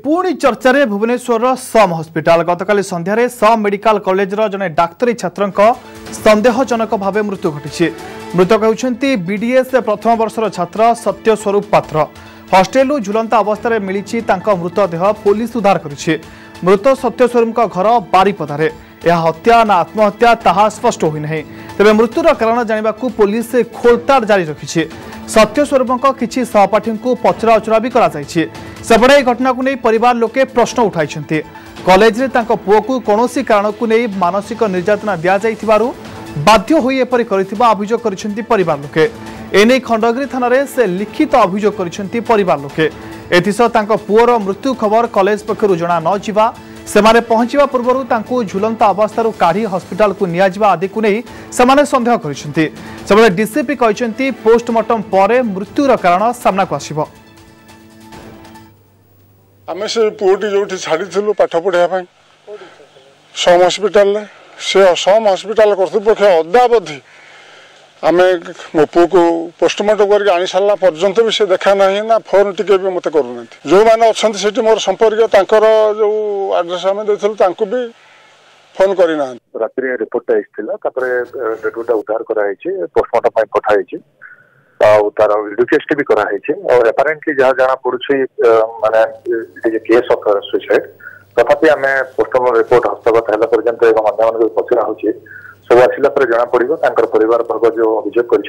पुणी चर्चा भुवनेश्वर सम hospital गतकाली संध्यारे some medical college जने डाक्तरी छात्र संदेहजनक भाव मृत्यु घटी। मृतक होती बीडीएस प्रथम वर्षर छात्र सत्यस्वरूप पात्र। हस्टेल झुलंता अवस्था मिली मृतदेह पुलिस उद्धार करिछि। मृत सत्यस्वरूप घर बारिपदारे। यह हत्या ना आत्महत्या ताहा स्पष्ट होई नहीं। तेबे मृत्युर कारण जानिबा पुलिस खोलताड़ जारी रखिछि। सत्यस्वरूप किछि सहपाठी को पचरा उचरा भी करा जायछि। सेबड़े घटना को नहीं परिवार लोके प्रश्न उठाई। कॉलेज रे तांको पुओ को कौनसी कारण को नहीं मानसिक निर्यातना दिया जाइथिबारु बाध्य होई एपरि करिथिबा अभियोग करिसेंती परिवार लोके। एने खंडगिरी थाना रे से लिखित अभियोग करिसेंती परिवार लोके। एथिसह तांको पुओर मृत्यु खबर कॉलेज पक्षरु जणा न जिबा सेमाने पहुंचीबा पूर्वरु तांको झुलंता अवस्थारु काढी हॉस्पिटल को निया जिबा आदि को नहीं सेमाने संदेह करिसेंती। सेबळे डीसीपी कहिसेंती पोस्टमार्टम परे मृत्युर कारण सामना को आसीबो। आमे से पुओटी जोठी छाड़ी थिलु पाठ पढिया सम हॉस्पिटल से सम हॉस्पिटल कर्तृपक्ष अद्यावधि आमे मो पु को पोस्टमार्टम करके आनी सारा पर्यंत भी से देखा ना ना फोन टिके भी मत करूना। जो मैंने अच्छा से मोर संपर्क तांकर जो एड्रेस आम देथिलु भी फोन करना। रात्रि रिपोर्ट डेटा उद्धार कराई पोस्टमार्टम पठाई तार वीडियो टेस्ट भी कराई और एपारेंटली जहाँ जाना पड़ुछि माने केस ऑफ सुसाइड तथापि आम पोस्टमार्टम रिपोर्ट हस्तगत है पर्यंत अन्य मान पचरा हो सब आसला जना पड़ो परिवार वर्ग जो अभियोग कर